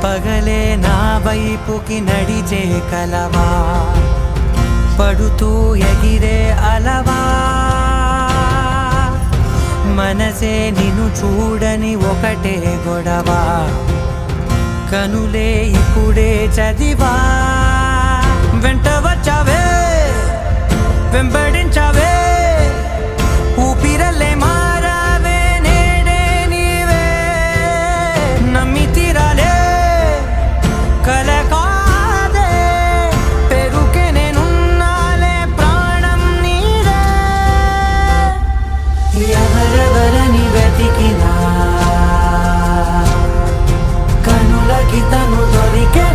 పగలే నా వైపుకి నడిచే కలవా, పడుతూ ఎగిరే అలవా, మనసే నిన్ను చూడని ఒకటే గొడవ, కనులే ఇప్పుడే చదివా. వెంట వచ్చావే వెంబడించావే, ఊపిరల్లే మారావే నేడే నీవే, నమ్మి తీరాలే కల కాదే, పెరుకే నేనున్నాలే ప్రాణం నీదే. ఎవరెవరని వెతికినా కనులకి తను దొరికే